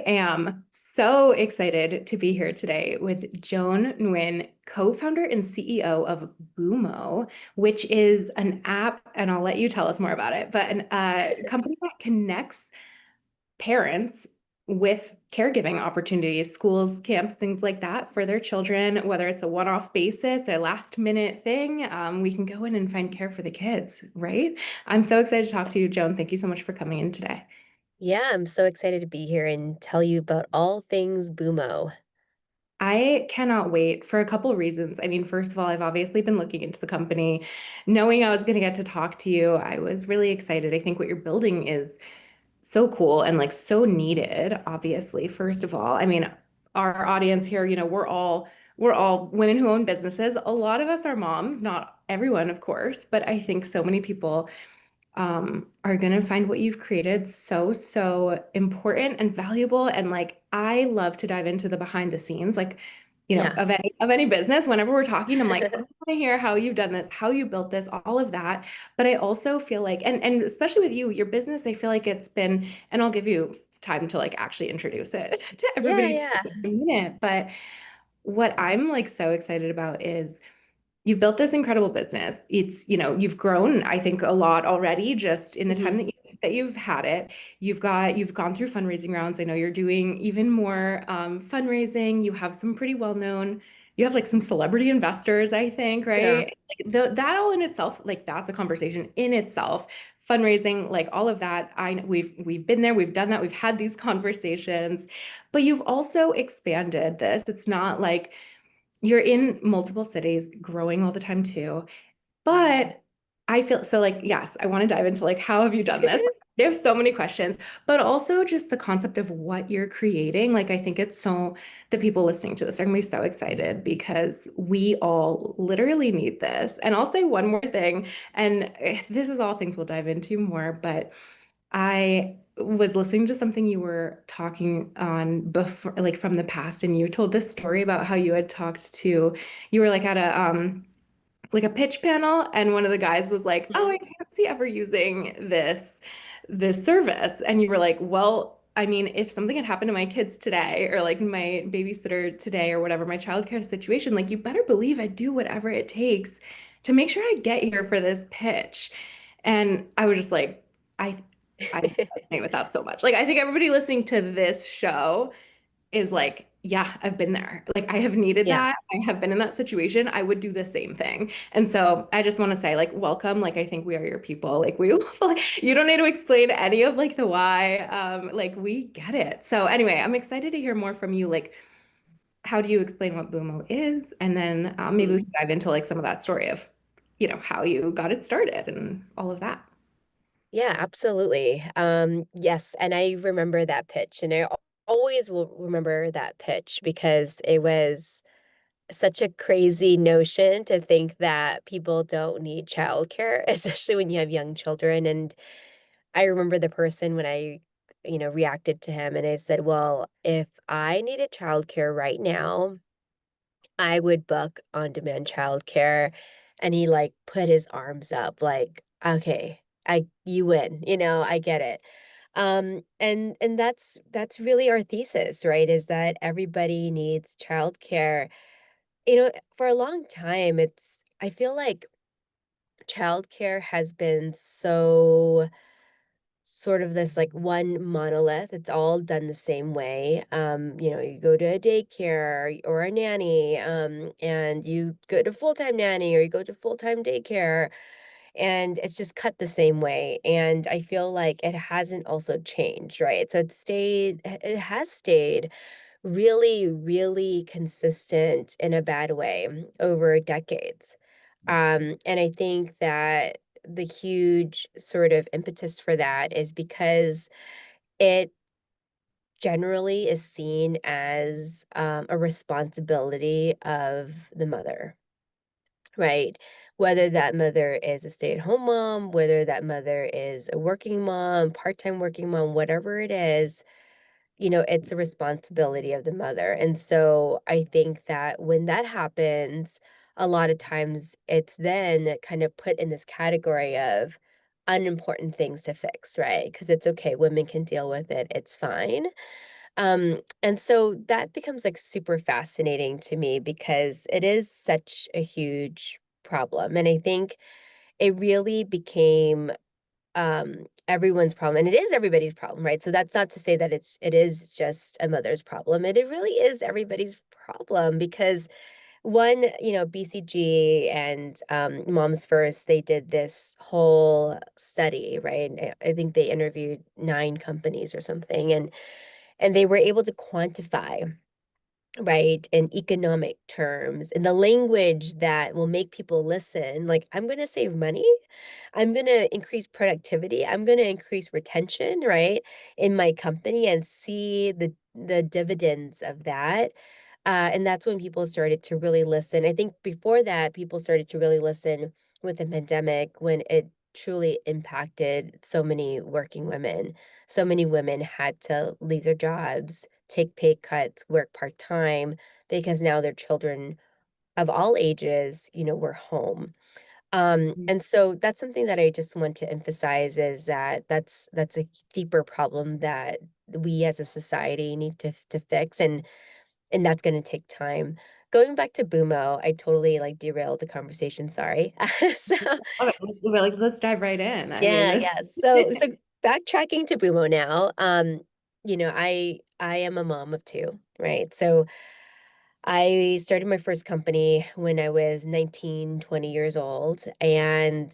am so excited to be here today with Joan Nguyen, co-founder and CEO of Bumo, which is an app, and I'll let you tell us more about it, but an company that connects parents with caregiving opportunities, schools, camps, things like that for their children, whether it's a one-off basis, a last minute thing, we can go in and find care for the kids, right? I'm so excited to talk to you, Joan. Thank you so much for coming in today. Yeah, I'm so excited to be here and tell you about all things Bumo. I cannot wait for a couple reasons. I mean, first of all, I've obviously been looking into the company, knowing I was going to get to talk to you. I was really excited. I think what you're building is so cool and like so needed, obviously, first of all. I mean, our audience here, we're all women who own businesses. A lot of us are moms, not everyone, of course, but I think so many people are going to find what you've created so important and valuable. And like, I love to dive into the behind the scenes, like, Yeah. of any business. Whenever we're talking, I'm like, I want to hear how you've done this, how you built this, all of that. But I also feel like, and especially with you, your business, I feel like it's been, and I'll give you time to like actually introduce it to Yeah, everybody too yeah. in a minute. But what I'm like so excited about is you've built this incredible business. You've grown, I think, a lot already just in the time hmm that you've had it. You've gone through fundraising rounds. I know you're doing even more fundraising. You have some pretty well-known, you have like some celebrity investors, I think, Yeah. right? Like that all in itself, like that's a conversation in itself. Fundraising, like all of that, we've been there, we've done that, we've had these conversations, but you've also expanded this. It's not like you're in multiple cities, growing all the time too. But I feel so like, yes, I want to dive into like, how have you done this? I have so many questions, but also just the concept of what you're creating. Like, I think it's so the people listening to this are gonna be so excited because we all literally need this. And I'll say one more thing, and this is all things we'll dive into more, but I was listening to something you were talking on before, like from the past, and you told this story about how you had talked to, you were like at a like a pitch panel, and one of the guys was like, "Oh, I hmm can't see ever using this service," and you were like, "Well, I mean, if something had happened to my kids today, or like my babysitter today, or whatever, my childcare situation, like you better believe I'd do whatever it takes to make sure I get here for this pitch." And I was just like, I I resonate with that so much. Like I think everybody listening to this show is like, yeah, I've been there. Like I have needed Yeah. that. I have been in that situation. I would do the same thing. And so I just want to say, like, welcome. Like I think we are your people. Like we you don't need to explain any of like the why. Like we get it. So anyway, I'm excited to hear more from you. Like, how do you explain what Bumo is? And then maybe we Mhm. can dive into like some of that story of, how you got it started and all of that. Yeah, absolutely. Yes, and I remember that pitch, and always will remember that pitch because it was such a crazy notion to think that people don't need childcare, especially when you have young children. And I remember the person when I reacted to him and I said, well, if I needed childcare right now, I would book on-demand childcare. And he like put his arms up like, okay, I you win, I get it. And that's really our thesis, right? Is that everybody needs childcare. For a long time, I feel like childcare has been so sort of this like one monolith. It's all done the same way. You go to a daycare or a nanny, and you go to full-time nanny or you go to full-time daycare, and it's just cut the same way. And I feel like it hasn't also changed, right? So it has stayed really, really consistent in a bad way over decades. And I think that the huge sort of impetus for that is because it generally is seen as a responsibility of the mother, right? Whether that mother is a stay-at-home mom, whether that mother is a working mom, part-time working mom, whatever it is, it's a responsibility of the mother. And so I think that when that happens, a lot of times it's then kind of put in this category of unimportant things to fix, right? Because it's okay, women can deal with it, it's fine. And so that becomes like super fascinating to me because it is such a huge problem. And I think it really became everyone's problem, and it is everybody's problem, right? So that's not to say that it is just a mother's problem. It really is everybody's problem because one, BCG and Moms First, they did this whole study, right? And I think they interviewed 9 companies or something, and they were able to quantify, right, in economic terms, in the language that will make people listen, like, I'm gonna save money, I'm gonna increase productivity, I'm gonna increase retention, right, in my company and see the dividends of that. And that's when people started to really listen. I think before that, people started to really listen with the pandemic when it truly impacted so many working women. So many women had to leave their jobs, take pay cuts, work part-time because now their children of all ages, were home. And so that's something that I just want to emphasize is that that's a deeper problem that we as a society need to fix, and that's gonna take time. Going back to Bumo, I totally, like, derailed the conversation, sorry. So Okay, let's dive right in. I mean, yeah, this. yeah. So backtracking to Bumo now, I am a mom of 2, right? So I started my first company when I was 19, 20 years old, and,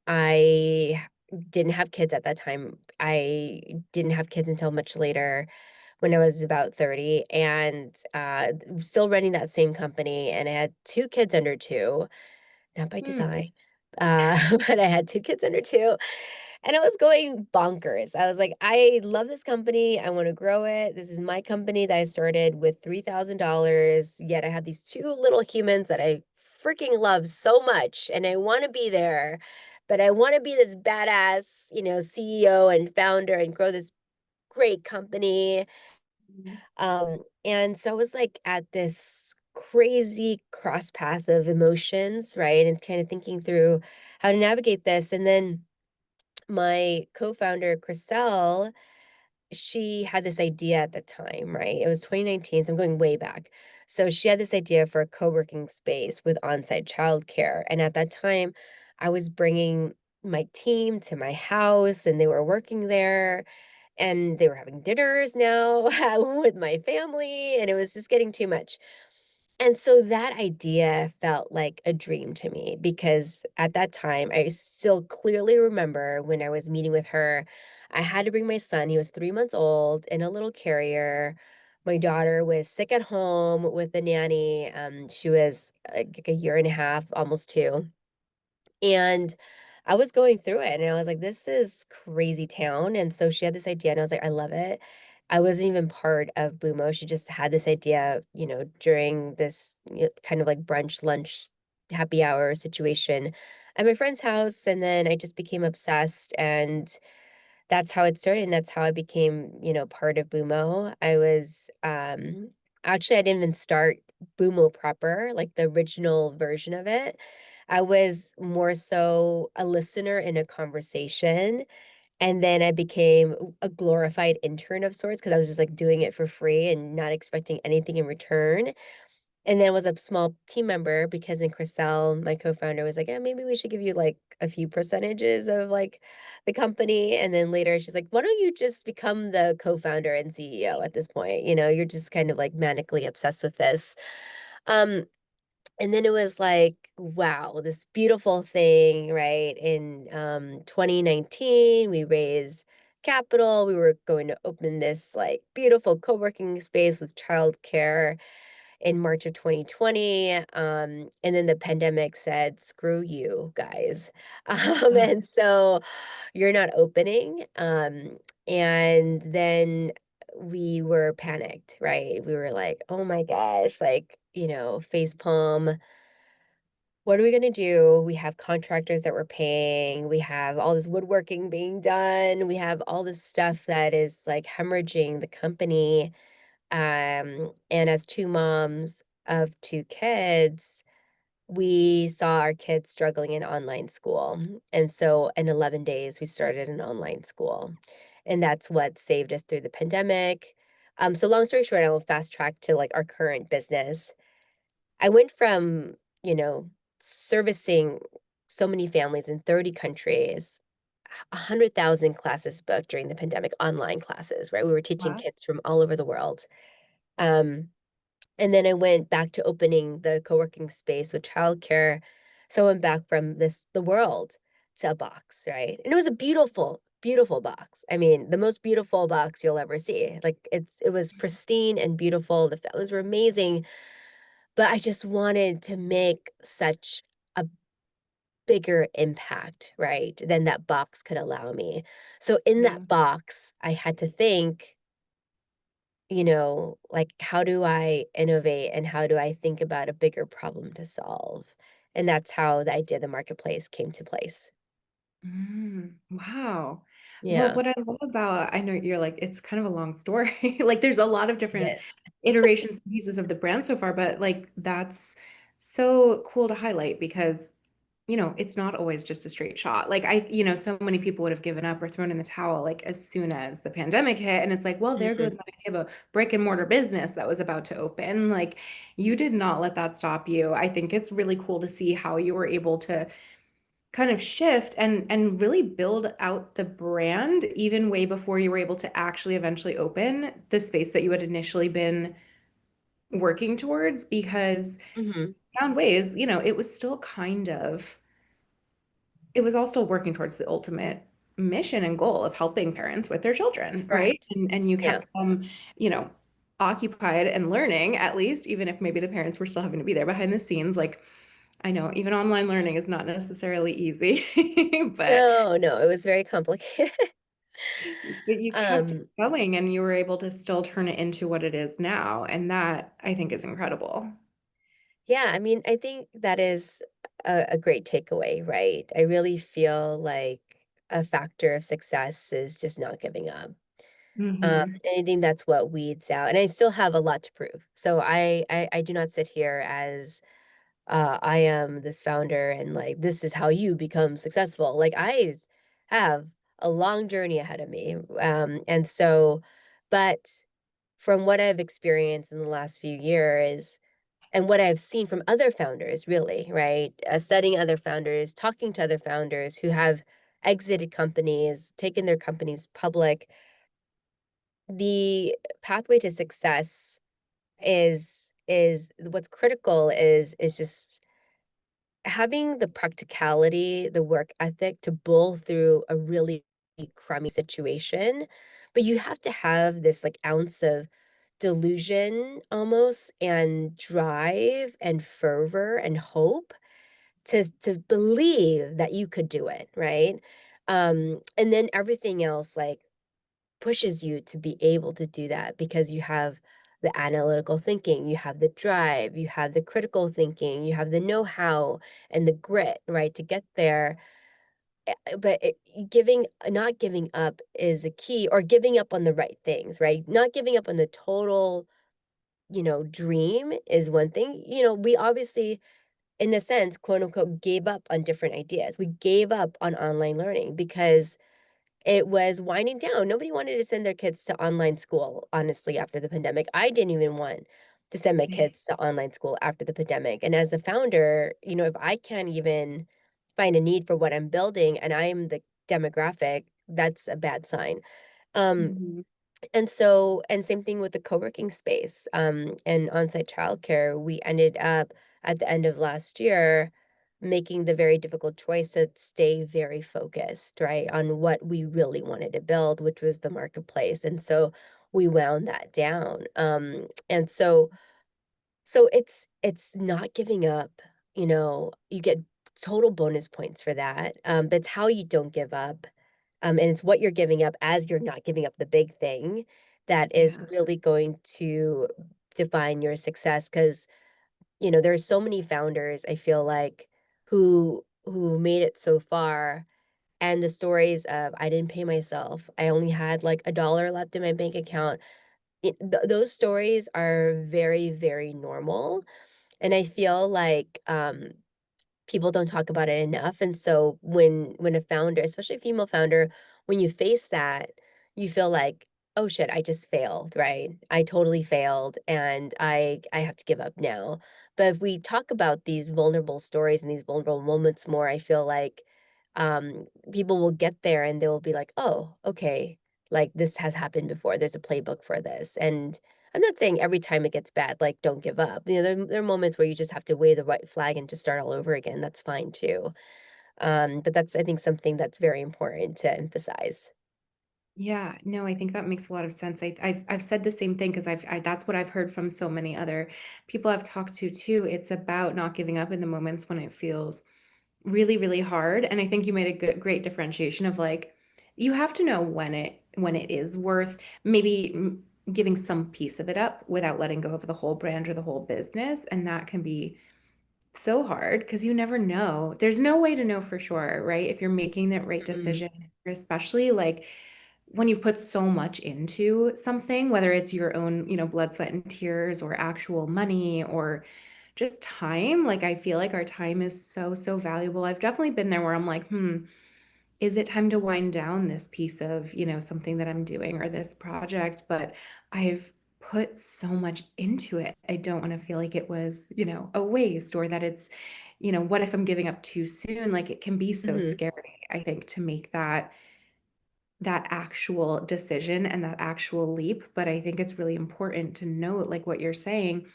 I didn't have kids at that time. I didn't have kids until much later when I was about 30, and, still running that same company, and I had 2 kids under 2, not by Hmm. design, but I had 2 kids under 2, and I was going bonkers. I was like, "I love this company, I wanna grow it. This is my company that I started with $3,000, yet I have these 2 little humans that I freaking love so much, and I wanna be there, but I wanna be this badass, CEO and founder and grow this great company." And so I was like at this crazy cross path of emotions, right? And kind of thinking through how to navigate this. And then my co-founder, Chriselle, she had this idea at the time, right? It was 2019, so I'm going way back. So she had this idea for a co-working space with on-site childcare. And at that time, I was bringing my team to my house and they were working there and they were having dinners now with my family, and it was just getting too much. And so that idea felt like a dream to me because at that time, I still clearly remember when I was meeting with her, I had to bring my son. He was 3 months old in a little carrier. My daughter was sick at home with the nanny. She was like a year and a half, almost 2. And I was going through it and I was like, this is crazy town. And so she had this idea and I was like, I love it. I wasn't even part of Bumo. She just had this idea, during this kind of like brunch, lunch, happy hour situation at my friend's house. And then I just became obsessed. And that's how it started, and that's how I became, part of Bumo. Actually, I didn't even start Bumo proper, like the original version of it. I was more so a listener in a conversation, and then I became a glorified intern of sorts because I was just, like, doing it for free and not expecting anything in return. And then was a small team member because then Chriselle, my co-founder, was like, "Yeah, maybe we should give you, like, a few percentages of, like, the company." And then later she's like, "Why don't you just become the co-founder and CEO at this point? You're just kind of, like, manically obsessed with this." Um, and then it was like, wow, this beautiful thing, right? In, 2019, we raised capital. We were going to open this, like, beautiful co-working space with childcare in March of 2020, and then the pandemic said, "Screw you guys." Ugh. And so you're not opening, and then we were panicked, right? We were like, "Oh my gosh," like, face palm. What are we gonna do? We have contractors that we're paying, we have all this woodworking being done, we have all this stuff that is, like, hemorrhaging the company. And as 2 moms of 2 kids, we saw our kids struggling in online school. And so in 11 days, we started an online school. And that's what saved us through the pandemic. So long story short, I'll fast track to like our current business. I went from, you know, servicing so many families in 30 countries, 100,000 classes booked during the pandemic, online classes, right? We were teaching Wow. kids from all over the world. Um, and then I went back to opening the co-working space with childcare. So I went back from the world to a box, right? And it was a beautiful, beautiful box. I mean, the most beautiful box you'll ever see. Like it was pristine and beautiful. The fellows were amazing, but I just wanted to make such a bigger impact, right, than that box could allow me. So in Yeah. that box, I had to think, like, how do I innovate and how do I think about a bigger problem to solve? And that's how the idea of the marketplace came to place. Wow. Well, Yeah, what I love about, I know you're like, it's kind of a long story. Like, there's a lot of different it is. iterations and pieces of the brand so far, but like, that's so cool to highlight because, it's not always just a straight shot. Like, so many people would have given up or thrown in the towel like as soon as the pandemic hit. And it's like, well, there goes Mhm, my idea of a brick and mortar business that was about to open. Like, you did not let that stop you. I think it's really cool to see how you were able to kind of shift and really build out the brand even way before you were able to actually eventually open the space that you had initially been working towards because mhm. found ways, it was still it was all still working towards the ultimate mission and goal of helping parents with their children, right? Correct. And you Yeah. kept them, occupied and learning at least, even if maybe the parents were still having to be there behind the scenes. Like I know even online learning is not necessarily easy, but No, no, it was very complicated. you kept Um, going and you were able to still turn it into what it is now. And that I think is incredible. yeah, I mean, I think that is a great takeaway, right? I really feel like a factor of success is just not giving up. Hmm. And I think that's what weeds out, and I still have a lot to prove. So I do not sit here as I am this founder and like this is how you become successful. Like have a long journey ahead of me. And so, but from what I've experienced in the last few years and what I've seen from other founders, really, right? Studying other founders, talking to other founders who have exited companies, taken their companies public, the pathway to success is what's critical is just having the practicality, the work ethic to bull through a really crummy situation, but you have to have this like ounce of delusion almost and drive and fervor and hope to believe that you could do it, right? And then everything else like pushes you to be able to do that because you have the analytical thinking, you have the drive, you have the critical thinking, you have the know-how and the grit, right, to get there. But not giving up is a key, or giving up on the right things, right? Not giving up on the total, dream is one thing. We obviously, in a sense, quote unquote, gave up on different ideas. We gave up on online learning because it was winding down. Nobody wanted to send their kids to online school, honestly, after the pandemic. I didn't even want to send my kids to online school after the pandemic. And as a founder, if I can't even find a need for what I'm building and I am the demographic, that's a bad sign. Um, Hmm. and same thing with the co-working space, and on-site childcare. We ended up at the end of last year making the very difficult choice to stay very focused, right, on what we really wanted to build, which was the marketplace. And so we wound that down. And so it's not giving up, you get total bonus points for that. But it's how you don't give up. And it's what you're giving up as you're not giving up the big thing that is Yeah. really going to define your success. Because, there are so many founders, I feel like, who made it so far. And the stories of I didn't pay myself. I only had like $1 left in my bank account. Those stories are very, very normal. And I feel like people don't talk about it enough. And so when a founder, especially a female founder, when you face that, you feel like, oh shit, I just failed, right? I totally failed and I have to give up now. But if we talk about these vulnerable stories and these vulnerable moments more, I feel like people will get there and they'll be like, "Oh, okay, like this has happened before. There's a playbook for this." And I'm not saying every time it gets bad, like don't give up. There are moments where you just have to wave the white flag and just start all over again. That's fine too. But that's I think something that's very important to emphasize. Yeah, no, I think that makes a lot of sense. I've said the same thing because that's what I've heard from so many other people I've talked to too. It's about not giving up in the moments when it feels really, really hard. And I think you made a great differentiation of like, you have to know when it is worth maybe giving some piece of it up without letting go of the whole brand or the whole business. And that can be so hard because you never know. There's no way to know for sure, right? If you're making that right Mhm. decision, especially like when you've put so much into something, whether it's your own, blood, sweat, and tears, or actual money, or just time. Like, I feel like our time is so, so valuable. I've definitely been there where I'm like, is it time to wind down this piece of, something that I'm doing or this project? But I've put so much into it. I don't want to feel like it was, a waste or that it's, what if I'm giving up too soon? Like, it can be so Mhm. scary, I think, to make that actual decision and that actual leap. But I think it's really important to note, like what you're saying,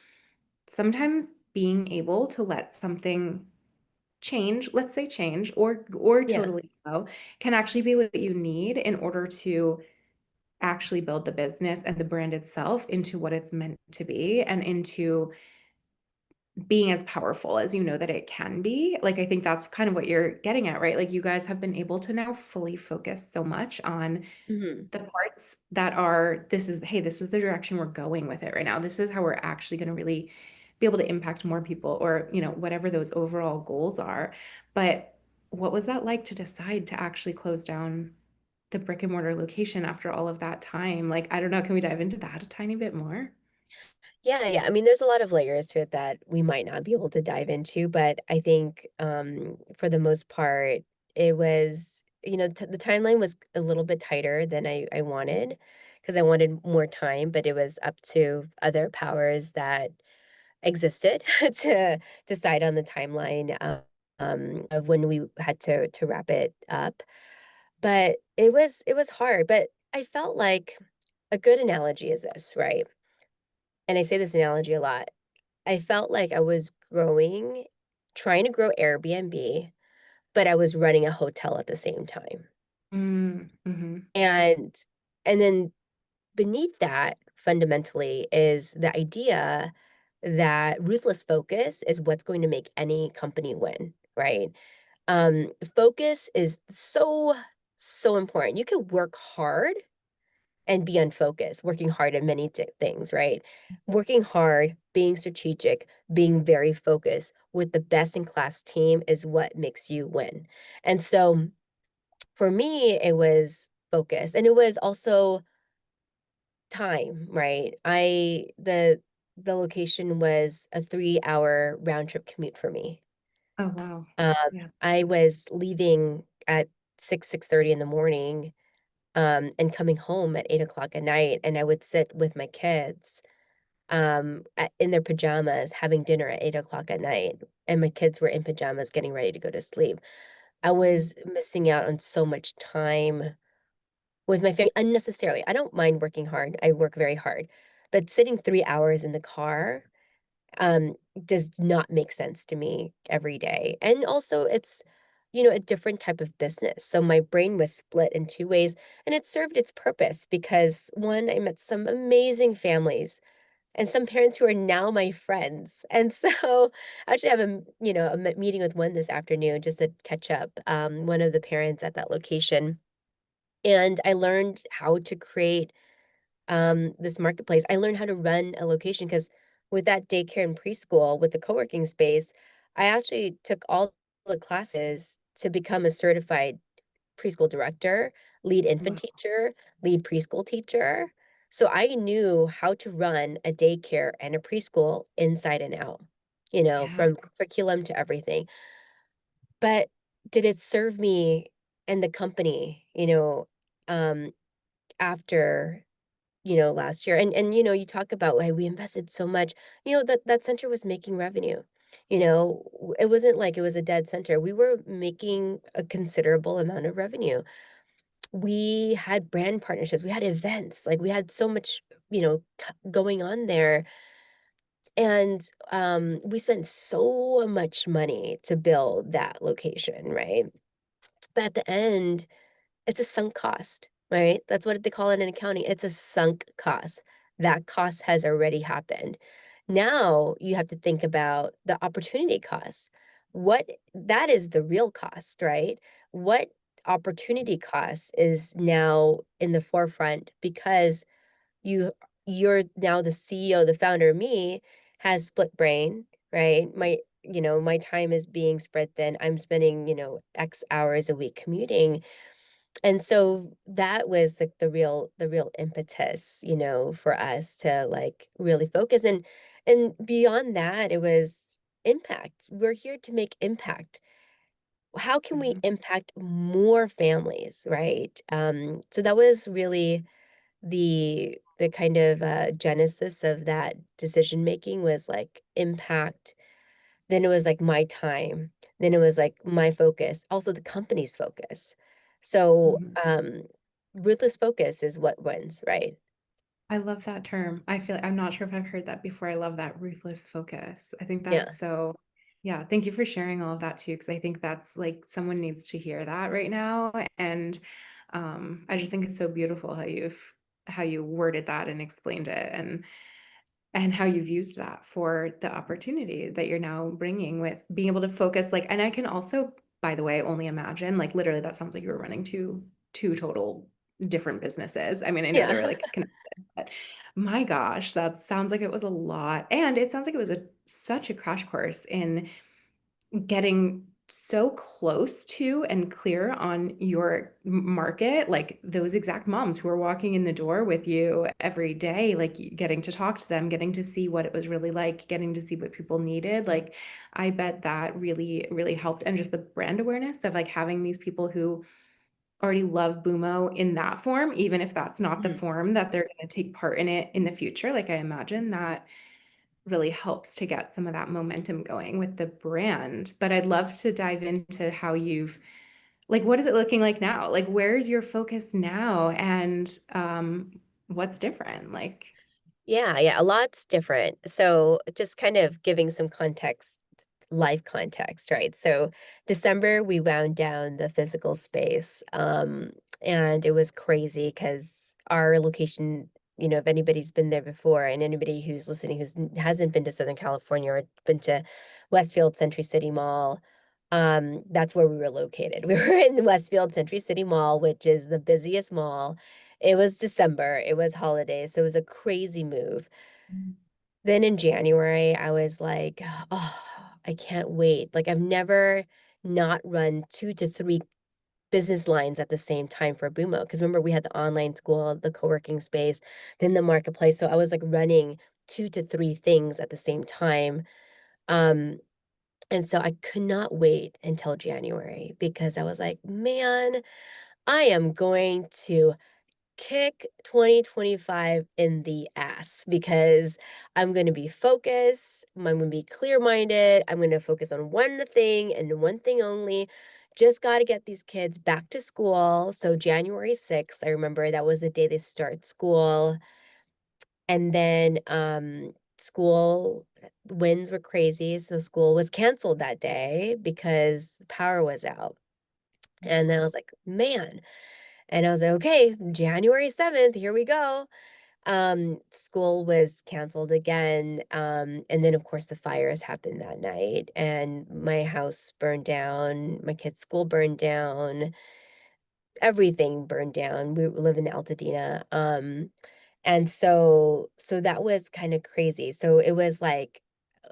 sometimes being able to let something change, let's say change or Yeah. totally go, can actually be what you need in order to actually build the business and the brand itself into what it's meant to be and into being as powerful as you know that it can be. Like, I think that's kind of what you're getting at, right? Like, you guys have been able to now fully focus so much on Mhm. the parts that are, this is, hey, this is the direction we're going with it right now. This is how we're actually going to really be able to impact more people, or, whatever those overall goals are. But what was that like to decide to actually close down the brick and mortar location after all of that time? Like, I don't know, can we dive into that a tiny bit more? Yeah, yeah. I mean, there's a lot of layers to it that we might not be able to dive into, but I think for the most part, it was, t the timeline was a little bit tighter than I wanted because I wanted more time, but it was up to other powers that existed to decide on the timeline of when we had to wrap it up. But it was hard, but I felt like a good analogy is this, right? And I say this analogy a lot. I felt like I was growing, trying to grow Airbnb, but I was running a hotel at the same time. Mm-hmm. And and then beneath that, fundamentally, is the idea that ruthless focus is what's going to make any company win, right? Focus is so, so important. You can work hard and be unfocused, working hard at many things, right? Working hard, being strategic, being very focused with the best in class team is what makes you win. And so for me, it was focus and it was also time, right? The location was a 3-hour round trip commute for me. Oh, wow. Um, Yeah. I was leaving at 6:30 in the morning, and coming home at 8 o'clock at night, and I would sit with my kids, in their pajamas, having dinner at 8 o'clock at night, and my kids were in pajamas getting ready to go to sleep. I was missing out on so much time with my family unnecessarily. I don't mind working hard, I work very hard, but sitting 3 hours in the car, um, does not make sense to me every day. And also it's, a different type of business. So my brain was split in two ways and it served its purpose because one, I met some amazing families and some parents who are now my friends. And so I actually have a meeting with one this afternoon just to catch up, one of the parents at that location. And I learned how to create this marketplace. I learned how to run a location because with that daycare and preschool, with the co-working space, I actually took all the classes to become a certified preschool director, lead infant Wow. teacher, lead preschool teacher. So I knew how to run a daycare and a preschool inside and out, Yeah. from curriculum to everything. But did it serve me and the company, um, after? last year. And you talk about, hey, we invested so much. That center was making revenue. It wasn't like it was a dead center. We were making a considerable amount of revenue. We had brand partnerships, we had events, like we had so much, going on there. And we spent so much money to build that location, right? But at the end, it's a sunk cost, right? That's what they call it in accounting. It's a sunk cost. That cost has already happened. Now you have to think about the opportunity cost. What that is the real cost, right? What opportunity cost is now in the forefront because you you're now the CEO, the founder, me, has split brain, right? My time is being spread thin. I'm spending, X hours a week commuting. And so that was like the real impetus, for us to like really focus. And beyond that, it was impact. We're here to make impact. How can we Mhm. impact more families, right? So that was really the kind of genesis of that decision making was like impact. Then it was like my time. Then it was like my focus, also the company's focus. So Mhm. ruthless focus is what wins, right? I love that term. I feel I'm not sure if I've heard that before. I love that ruthless focus. I think Yeah. that's so, yeah, thank you for sharing all of that too, because I think that's like someone needs to hear that right now. And I just think it's so beautiful how you worded that and explained it and how you've used that for the opportunity that you're now bringing with being able to focus like and I can also by the way only imagine like literally that sounds like you were running two total different businesses. I mean, I know Yeah. they're like connected, but my gosh, that sounds like it was a lot. And it sounds like it was such a crash course in getting so close to and clear on your market, like those exact moms who are walking in the door with you every day, like getting to talk to them, getting to see what it was really like, getting to see what people needed. Like, I bet that really, really helped. And just the brand awareness of like having these people who already love Bumo in that form, even if that's not the Mhm. form that they're going to take part in it in the future. Like, I imagine that really helps to get some of that momentum going with the brand. But I'd love to dive into how you've like what is it looking like now? Like where's your focus now and what's different? Like Yeah, yeah, a lot's different. So just kind of giving some context, life context, right? So December, we wound down the physical space, and it was crazy because our location, if anybody's been there before, and anybody who's listening who's hasn't been to Southern California or been to Westfield Century City Mall, that's where we were located. We were in the Westfield Century City Mall, which is the busiest mall. It was December, it was holidays, so it was a crazy move. Then in January, I was like, "Oh, I can't wait." Like, I've never not run 2 to 3 business lines at the same time for Bumo. Because remember, we had the online school, the co-working space, then the marketplace, so I was, like, running 2 to 3 things at the same time, um, and so I could not wait until January because I was like, "Man, I am going to kick 2025 in the ass because I'm going to be focused, I'm going to be clear-minded, I'm going to focus on one thing and one thing only. Just got to get these kids back to school." So January 6th, I remember that was the day they start school. And then school winds were crazy, so school was canceled that day because the power was out. And then I was like, "Man." And I was like, "Okay, January 7th, here we go." School was canceled again, and then, of course, the fires happened that night, and my house burned down, my kid's school burned down, everything burned down. We live in Altadena, and so that was kinda crazy. So it was like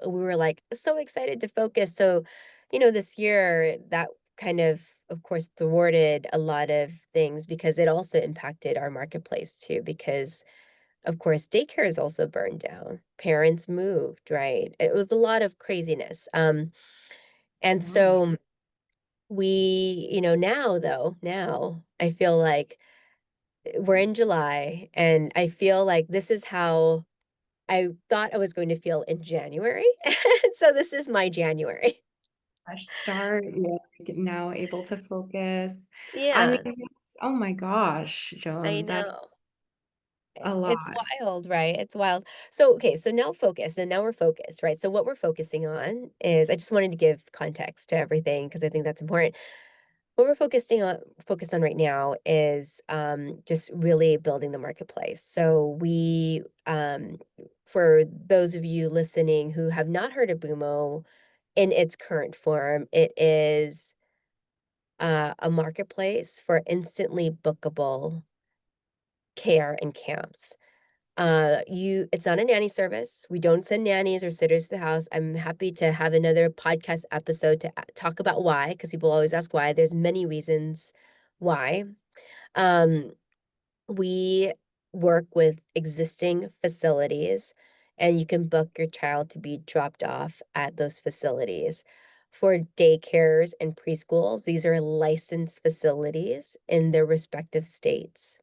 we were, like, so excited to focus. So, this year, that kind of course, thwarted a lot of things because it also impacted our marketplace too, because of course, daycare is also burned down. Parents moved, right? It was a lot of craziness. And wow. so now though, now I feel like we're in July, and I feel like this is how I thought I was going to feel in January. So this is my January. Fresh start. You're like now able to focus. I mean, Yeah, oh my gosh, I Joan, know. that's a It's lot. wild, right? It's wild. So, okay, so now focus, and now we're focused, right? So what we're focusing on is I just wanted to give context to everything because I think that's important. What we're focused on right now is just really building the marketplace. So for those of you listening who have not heard of Bumo in its current form, it is a marketplace for instantly bookable care and camps. It's not a nanny service. We don't send nannies or sitters to the house. I'm happy to have another podcast episode to talk about why, because people always ask why. There's many reasons why. Um, we work with existing facilities, and you can book your child to be dropped off at those facilities. For daycares and preschools, these are licensed facilities in their respective states.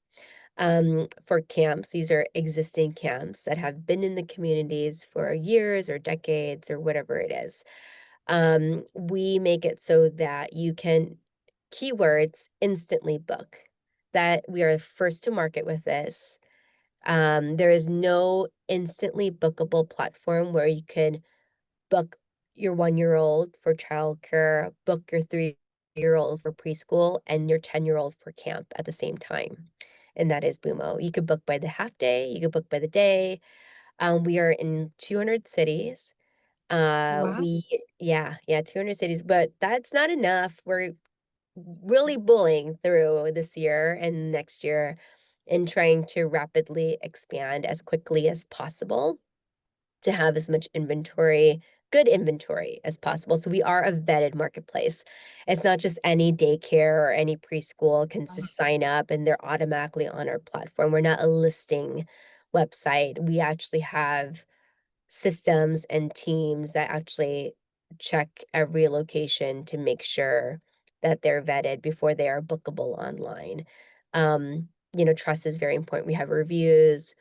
For camps, these are existing camps that have been in the communities for years or decades or whatever it is. We make it so that you can keywords instantly book. That we are first to market with this. There is no instantly bookable platform where you can book your 1-year-old for childcare, book your 3-year-old for preschool, and your 10-year-old for camp at the same time. And that is Bumo. You could book by the half day, you could book by the day. We are in 200 cities. Wow. Yeah, 200 cities, but that's not enough. We're really bulling through this year and next year and trying to rapidly expand as quickly as possible to have as much inventory, good inventory as possible. So we are a vetted marketplace. It's not just any daycare or any preschool can just sign up and they're automatically on our platform. We're not a listing website. We actually have systems and teams that actually check every location to make sure that they're vetted before they are bookable online. Trust is very important. We have reviews,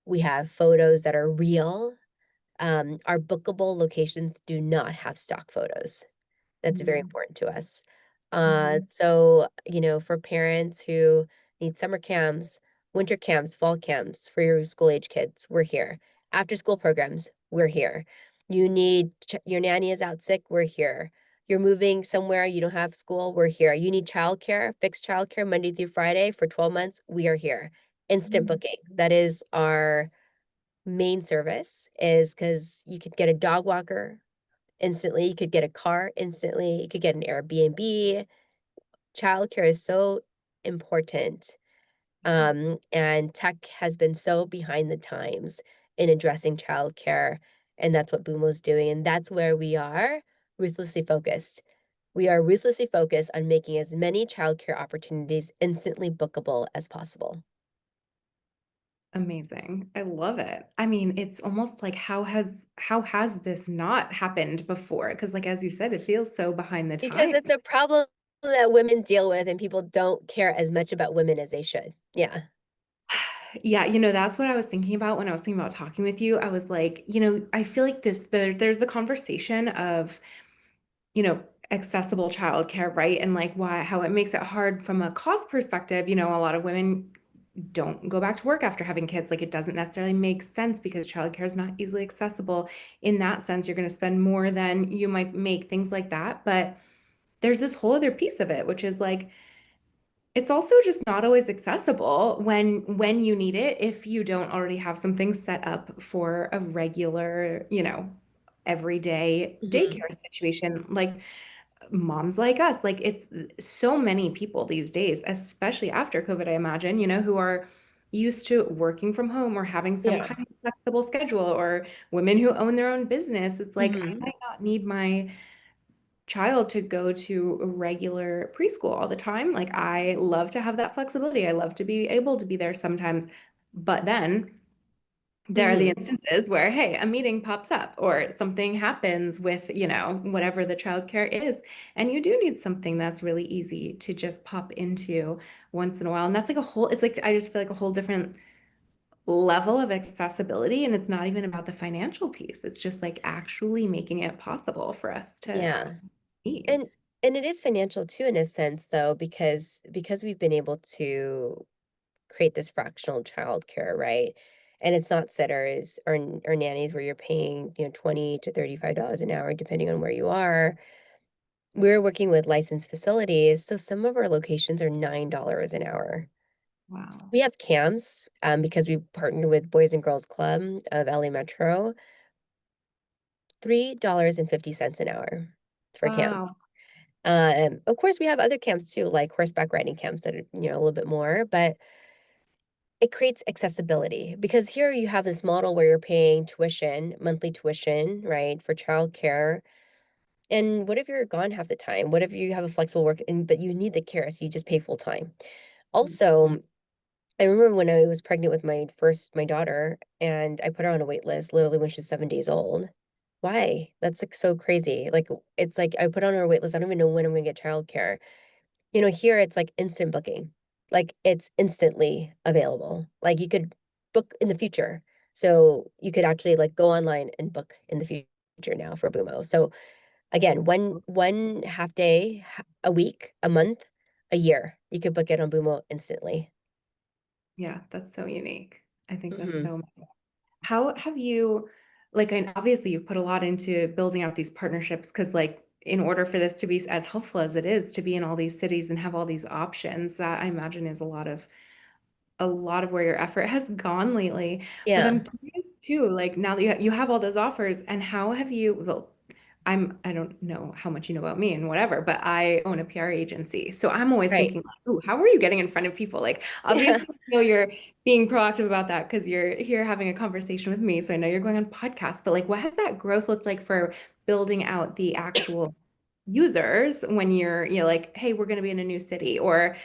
we have photos that are real. Our bookable locations do not have stock photos. That's very Mhm. important to us. Mhm. For parents who need summer camps, winter camps, fall camps for your school age kids, we're here. After school programs, we're here. Your nanny is out sick, we're here. You're moving somewhere, you don't have school, we're here. You need childcare, fixed childcare Monday through Friday for 12 months, we are here. Instant Mhm. booking. That is our main service is because you could get a dog walker instantly, you could get a car instantly, you could get an Airbnb. Childcare is so important. And tech has been so behind the times in addressing childcare, and that's what Bumo's doing, and that's where we are ruthlessly focused. We are ruthlessly focused on making as many childcare opportunities instantly bookable as possible. Amazing. I love it. I mean, it's almost like how has this not happened before? Because like as you said, it feels so behind the Because time. it's a problem that women deal with, and people don't care as much about women as they should. Yeah. Yeah, that's what I was thinking about when I was thinking about talking with you. I was like, I feel like there's the conversation of, accessible childcare, right? And like how it makes it hard from a cost perspective. A lot of women don't go back to work after having kids. Like it doesn't necessarily make sense because childcare is not easily accessible. In that sense, you're going to spend more than you might make, things like that. But there's this whole other piece of it, which is like it's also just not always accessible when you need it if you don't already have something set up for a regular, everyday Mhm. daycare situation. Like moms like us, like it's so many people these days, especially after COVID, I imagine, who are used to working from home or having some Yeah. kind of flexible schedule, or women who own their own business. It's like I Mhm. might not need my child to go to a regular preschool all the time. Like I love to have that flexibility. I love to be able to be there sometimes. But then there are the Hmm. instances where, hey, a meeting pops up or something happens with, whatever the childcare is, and you do need something that's really easy to just pop into once in a while. And that's like it's like, I just feel like a whole different level of accessibility. And it's not even about the financial piece. It's just like actually making it possible for us to Yeah. need. And and it is financial too in a sense though, because we've been able to create this fractional childcare, right? And it's not sitters or nannies where you're paying, 20 to $35 an hour, depending on where you are. We're working with licensed facilities, so some of our locations are $9 an hour. Wow. We have CAMs, because we partnered with Boys and Girls Club of LA Metro, $3.50 an hour for camp. Wow. Of course, we have other camps too, like horseback riding camps that are, a little bit more, but it creates accessibility because here you have this model where you're paying tuition, monthly tuition, right, for childcare. And what if you're gone half the time? What if you have a flexible work and but you need the care, so you just pay full time? Also, I remember when I was pregnant with my daughter, and I put her on a wait list literally when she's 7 days old. Why? That's like so crazy. Like it's like I put her on her wait list. I don't even know when I'm gonna get childcare. Here it's like instant booking. Like it's instantly available. Like you could book in the future. So you could actually like go online and book in the future now for Bumo. So again, one half day a week, a month, a year. You could book it on Bumo instantly. Yeah, that's so unique. I think that's Hmm. so. How have you, like, and obviously you've put a lot into building out these partnerships because, like, in order for this to be as helpful as it is to be in all these cities and have all these options, that I imagine is a lot of where your effort has gone lately. But I'm Yeah. curious too, like now that you have all those offers, and how have you, well, I don't know how much you know about me and whatever, but I own a PR agency. So I'm always Right. thinking, like, ooh, how are you getting in front of people? Like, Yeah. obviously, I know you're being proactive about that because you're here having a conversation with me. So I know you're going on podcasts, but like, what has that growth looked like for building out the actual users when you're like, hey, we're going to be in a new city? Or,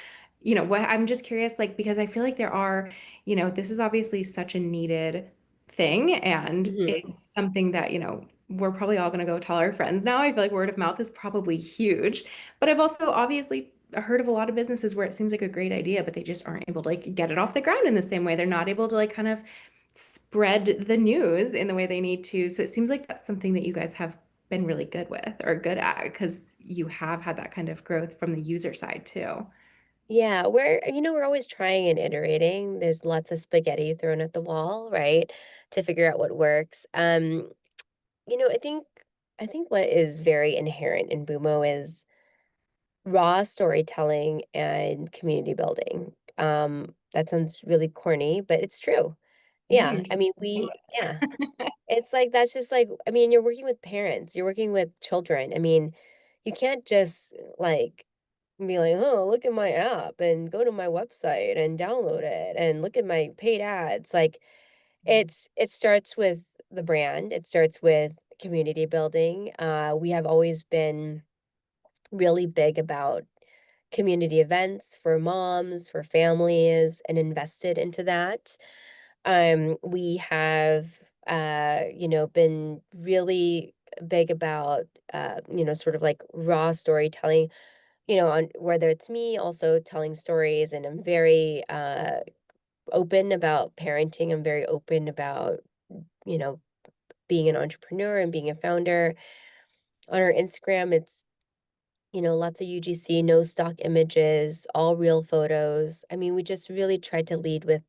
what I'm just curious, like, because I feel like this is obviously such a needed thing, and Hmm. it's something that, we're probably all going to go tell our friends now. I feel like word of mouth is probably huge, but I've also obviously heard of a lot of businesses where it seems like a great idea, but they just aren't able to like get it off the ground in the same way. They're not able to like kind of spread the news in the way they need to. So it seems like that's something that you guys have been really good with or good at because you have had that kind of growth from the user side too. Yeah, we're always trying and iterating. There's lots of spaghetti thrown at the wall, right? To figure out what works. I think what is very inherent in Bumo is raw storytelling and community building. That sounds really corny, but it's true. No, Yeah, you're I so mean, yeah. It's like that's just like I mean, you're working with parents, you're working with children. I mean, you can't just like be like, "Oh, look at my app and go to my website and download it and look at my paid ads." Like it starts with the brand, it starts with community building. We have always been really big about community events for moms, for families, and invested into that. We have, been really big about, sort of like raw storytelling, on whether it's me also telling stories, and I'm very open about parenting. I'm very open about, you know, being an entrepreneur and being a founder. On our Instagram, it's lots of UGC, no stock images, all real photos. I mean, we just really tried to lead with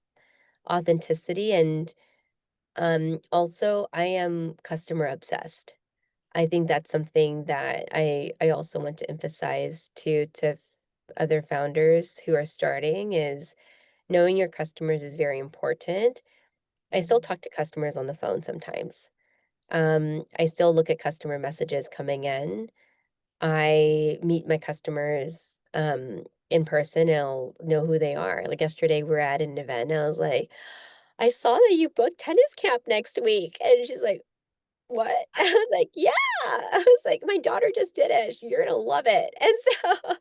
authenticity and also I am customer obsessed. I think that's something that I also want to emphasize to other founders who are starting is knowing your customers is very important. I still talk to customers on the phone sometimes. I still look at customer messages coming in. I meet my customers, in person, and I'll know who they are. Like yesterday, we were at an event, and I was like, "I saw that you booked tennis camp next week." And she's like, "What?" I was like, "Yeah." I was like, "My daughter just did it. You're gonna love it." And so,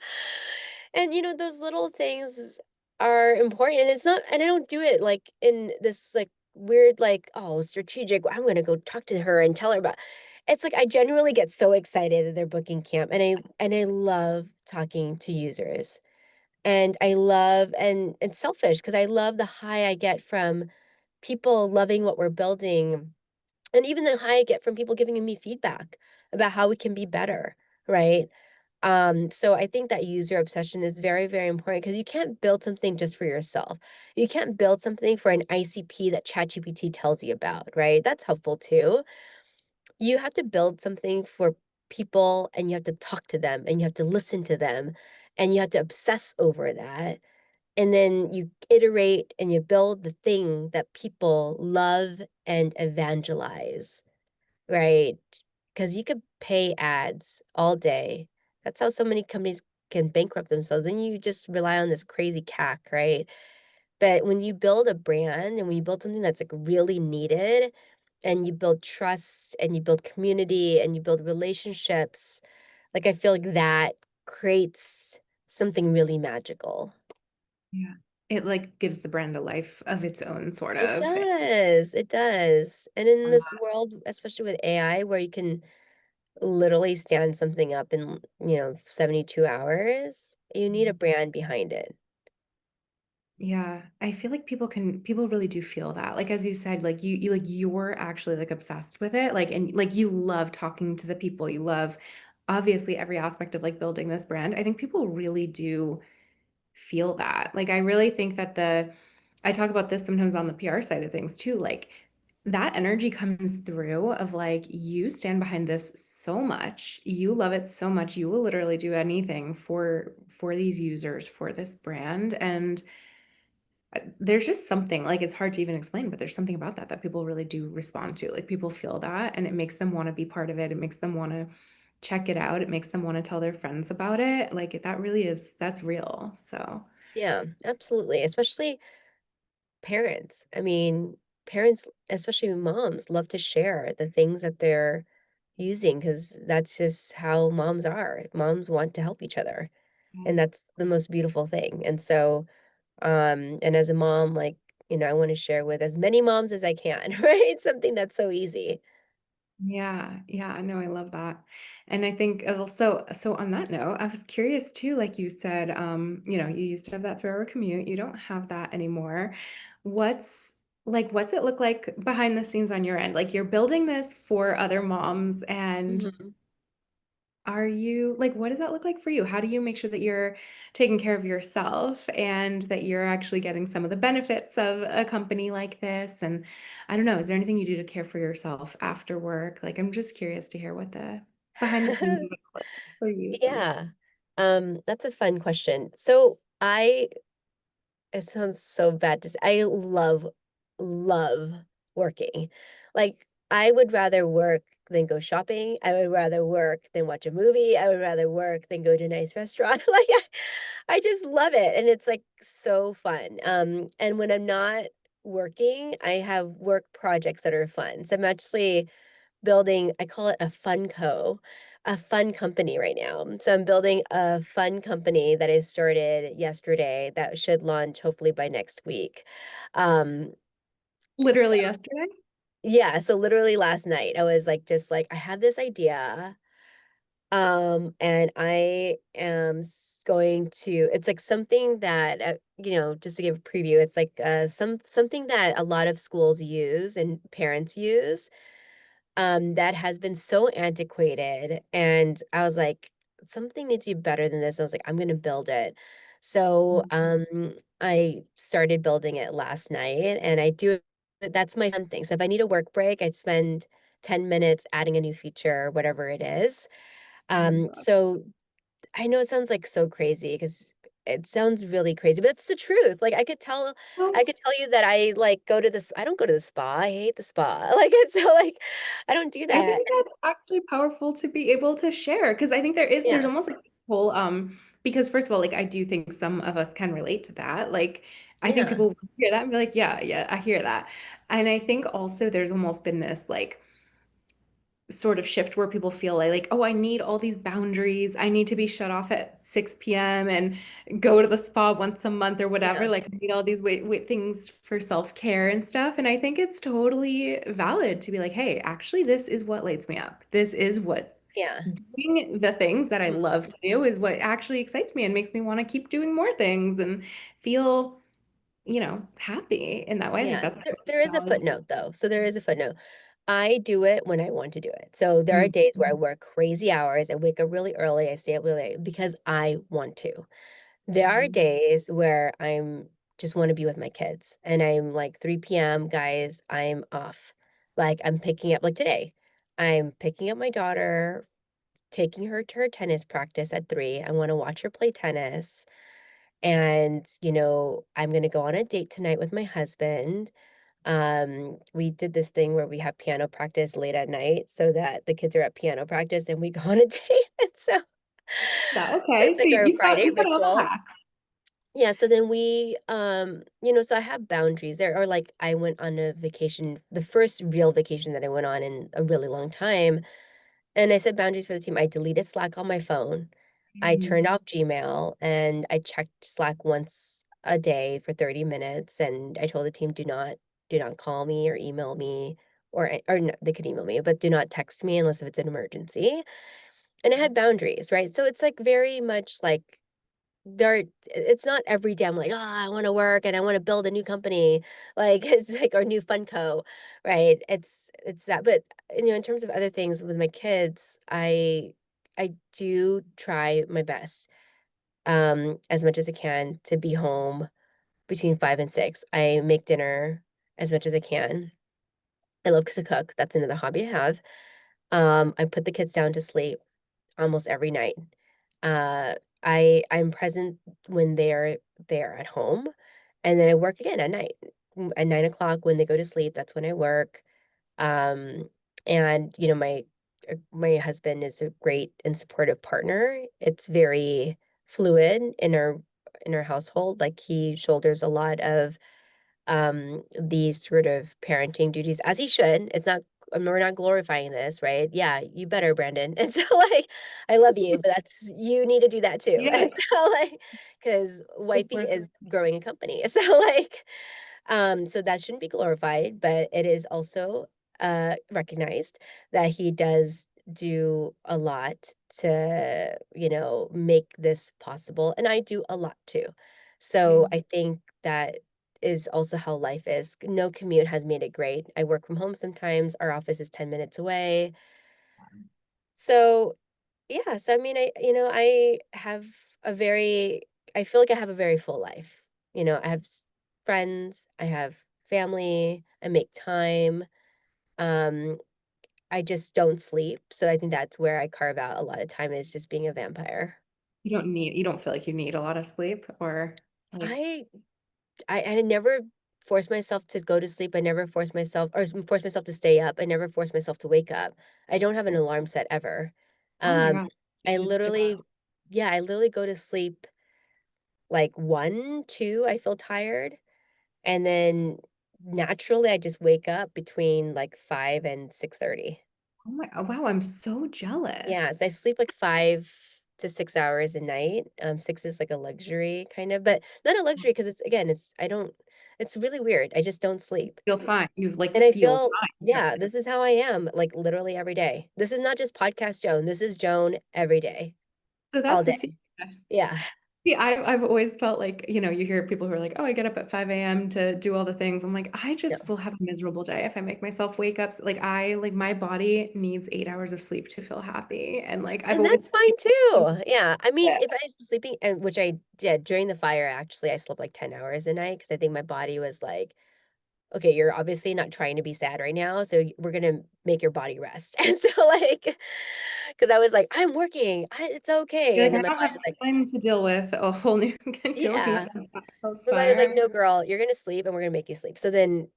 and those little things are important. And it's not, and I don't do it like in this like weird like, oh, strategic. I'm gonna go talk to her and tell her about. It's like I genuinely get so excited that they're booking camp, and I love talking to users. And I love and it's selfish because I love the high I get from people loving what we're building, and even the high I get from people giving me feedback about how we can be better, right? So I think that user obsession is very, very important because you can't build something just for yourself. You can't build something for an ICP that ChatGPT tells you about, right? That's helpful too. You have to build something for people and you have to talk to them and you have to listen to them and you have to obsess over that. And then you iterate and you build the thing that people love and evangelize, right? Because you could pay ads all day. That's how so many companies can bankrupt themselves. Then you just rely on this crazy CAC, right? But when you build a brand and when you build something that's like really needed and you build trust and you build community and you build relationships, like I feel like that creates something really magical. Yeah. It like gives the brand a life of its own, sort It of. does. It does. And in this world, especially with AI, where you can literally stand something up in, 72 hours, you need a brand behind it. Yeah, I feel like people really do feel that. Like as you said, like you like you're actually like obsessed with it. Like and like you love talking to the people. You love obviously every aspect of like building this brand. I think people really do feel that. Like I really think that I talk about this sometimes on the PR side of things too. Like that energy comes through of like you stand behind this so much. You love it so much. You will literally do anything for these users, for this brand. And there's just something like it's hard to even explain, but there's something about that that people really do respond to. Like people feel that and it makes them want to be part of it. It makes them want to check it out. It makes them want to tell their friends about it. Like that really is that's real. So, Yeah, absolutely. Especially parents. I mean, parents, especially moms, love to share the things that they're using because that's just how moms are. Moms want to help each other, and that's the most beautiful thing. And so, and as a mom, like, I want to share with as many moms as I can, right? Something that's so easy. yeah, yeah, no, I love that. And I think also, so on that note, I was curious too, like you said, you used to have that 3 hour commute. You don't have that anymore. What's what's it look like behind the scenes on your end? Like you're building this for other moms and Mhm. are you like, what does that look like for you? How do you make sure that you're taking care of yourself and that you're actually getting some of the benefits of a company like this? And I don't know, is there anything you do to care for yourself after work? Like, I'm just curious to hear what the behind the scenes look like for you. So, Yeah. That's a fun question. So it sounds so bad to say. I love working. Like, I would rather work than go shopping. I would rather work than watch a movie. I would rather work than go to a nice restaurant. Like, I just love it. And it's like so fun. And when I'm not working, I have work projects that are fun. So I'm actually building, I call it a fun company right now. So I'm building a fun company that I started yesterday that should launch hopefully by next week. Um, so literally yesterday? yeah, so literally last night I was like just like I had this idea. And I am going to it's like something that just to give a preview, it's like something that a lot of schools use and parents use that has been so antiquated, and I was like, "Something needs to be better than this." I was like, "I'm gonna build it." So, I started building it last night, and I do that's my fun thing. So if I need a work break, I spend 10 minutes adding a new feature, whatever it is. So I know it sounds, like, so crazy because it sounds really crazy, but it's the truth. Like, I could tell you that I, like, go to this I don't go to the spa, I hate the spa. Like, it's so, like, I don't do I that. think that's actually powerful to be able to share because I think there's Yeah, almost like this whole because first of all, like I do think some of us can relate to that. Like I think yeah. people will hear that and be like, yeah, yeah, I hear that. And I think also there's almost been this like sort of shift where people feel like, oh, I need all these boundaries. I need to be shut off at 6 p.m. and go to the spa once a month or whatever. Yeah. Like I need all these things for self-care and stuff. And I think it's totally valid to be like, hey, actually, this is what lights me up. This is what Yeah. doing the things that I love Mhm. to do is what actually excites me and makes me want to keep doing more things and feel, happy in that way. I think Yeah. that's There is a valid. footnote though. So there is a footnote. I do it when I want to do it. So there are Mm. days where I work crazy hours. I wake up really early. I stay up really late because I want to. There are Mhm. days where I'm just want to be with my kids and I'm like 3 p.m. guys, I'm off. Like I'm picking up like today. I'm picking up my daughter, taking her to her tennis practice at 3. I want to watch her play tennis. And, I'm going to go on a date tonight with my husband. We did this thing where we have piano practice late at night so that the kids are at piano practice and we go on a date. And so Okay. that's So like our you've got Friday you've got all the ritual. hacks. Yeah, so then so I have boundaries there, or like I went on a vacation, the first real vacation that I went on in a really long time. And I set boundaries for the team. I deleted Slack on my phone. I turned Mhm. off Gmail and I checked Slack once a day for 30 minutes. And I told the team, do not call me or email me or no, they could email me, but do not text me unless if it's an emergency. And I had boundaries, right? So it's like very much like it's not every day I'm like, "Oh, I wanna work and I wanna build a new company." Like, it's like our new Funko, right? It's that, but, in terms of other things with my kids, I do try my best, as much as I can to be home between 5 and 6. I make dinner as much as I can. I love to cook, that's another hobby I have. I put the kids down to sleep almost every night. Uh, I'm present when they're at home, and then I work again at night. At 9 o'clock when they go to sleep, that's when I work. Um, and my husband is a great and supportive partner. It's very fluid in our household. Like he shoulders a lot of these sort of parenting duties as he should. We're not glorifying this, right? Yeah, you better, Brandon. And so like I love you, but that's you need to do that too. Yeah, And so like because wifey support. is growing a company. So like so that shouldn't be glorified, but it is also recognized that he does do a lot to, make this possible. And I do a lot too. So Yeah. I think that is also how life is. No commute has made it great. I work from home sometimes. Our office is 10 minutes away. So, yeah, so I mean, I feel like I have a very full life. I have friends, I have family, I make time. Um, I just don't sleep. So I think that's where I carve out a lot of time is just being a vampire. You don't feel like you need a lot of sleep or like, I I never force myself to go to sleep. I never force myself to stay up. I never force myself to wake up. I don't have an alarm set ever. oh my Um, God, I you just do literally yeah, I literally go to sleep like 1, 2, I feel tired, and then naturally I just wake up between like 5 and 6:30. oh wow, I'm so Yeah, jealous. so I sleep like 5 to 6 hours a night. 6 is like a luxury kind of, but not a luxury because it's again, it's really weird. I just don't sleep. Feel fine. You like And I feel feel fine. yeah, this is how I am, like, literally every day. This is not just podcast Joan, this is Joan every day, So all that's the secret. day. Yeah. See, I've always felt like, you hear people who are like, oh, I get up at 5 a.m. to do all the things. I'm like, I No. just will have a miserable day if I make myself wake up. Like my body needs 8 hours of sleep to feel happy. And like I've And always that's fine too. Yeah, I mean, yeah. if I was sleeping and which I did during the fire, actually, I slept like 10 hours a night because I think my body was like, "Okay, you're obviously not trying to be sad right now, so we're gonna make your body rest." And so, like, because I was like, "I'm working, it's okay," You're and like, then I my don't body have was like, time to deal with a whole new dealing with "Yeah." a house My body was like, fire. "No, girl, you're gonna sleep, and we're gonna make you sleep." So then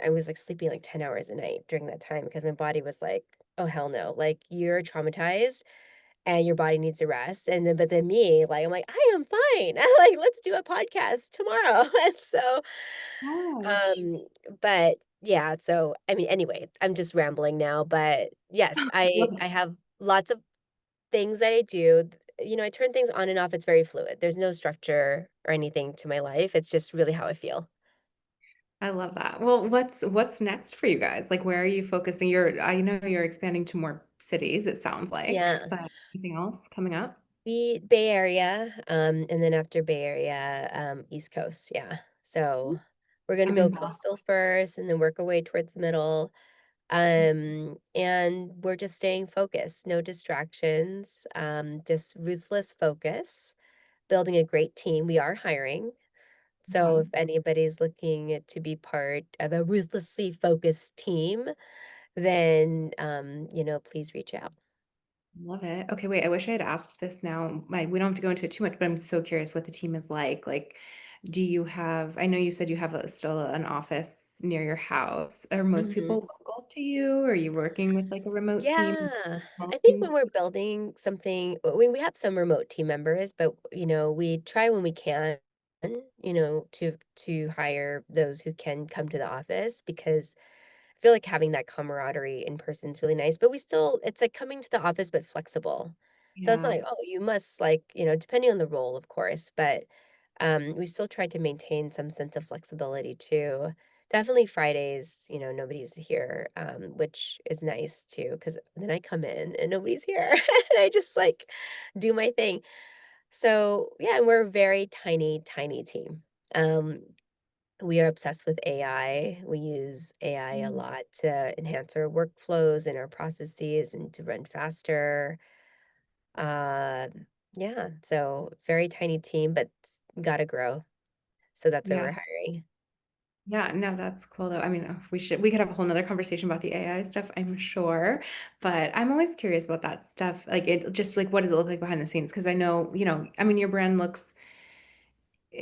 I was, like, sleeping, like, 10 hours a night during that time because my body was like, "Oh, hell no, like, you're traumatized, and your body needs a rest," and then but then me, like, I'm like, "I am fine." Like, "Let's do a podcast tomorrow." And so, Gosh. um, but yeah, so, I mean, anyway, I'm just rambling now, but yes, Love I it. have lots of things that I do. I turn things on and off, it's very fluid. There's no structure or anything to my life, it's just really how I feel. I love that. Well, what's next for you guys? Like, where are you focusing? I know you're expanding to more cities, it sounds like, Yeah. but anything else coming up? We Bay Area, and then after Bay Area, East Coast, yeah. So, we're gonna I'm go in coastal first and then work our way towards the middle, and we're just staying focused, no distractions, just ruthless focus, building a great team. We are hiring, so if Boston. anybody's looking to be part of a ruthlessly focused team, then, please reach out. Love it. Okay, wait, I wish I had asked this now. We don't have to go into it too much, but I'm so curious what the team is like. Like, do you have, I know you said you have still an office near your house. Are most Mhm. people local to you? Or are you working with like a remote team? Yeah. Small I think teams? when we're building something we have some remote team members, but, we try when we can, to hire those who can come to the office because I feel like having that camaraderie in person is really nice, but we still it's like coming to the office, but flexible. So it's not Yeah. like, "Oh, you must," like, depending on the role, of course, but, we still try to maintain some sense of flexibility too. Definitely Fridays, nobody's here, which is nice too, because then I come in and nobody's here, and I just, like, do my thing. So, yeah, and we're a very tiny, tiny team. Um, we are obsessed with AI. We use AI a Mm. lot to enhance our workflows and our processes and to run faster. Yeah, so very tiny team, but gotta grow. So that's why Yeah. we're hiring. Yeah, no, that's cool though. I mean, we could have a whole nother conversation about the AI stuff, I'm sure. But I'm always curious about that stuff. Like it just like what does it look like behind the scenes? Because I know, I mean, your brand looks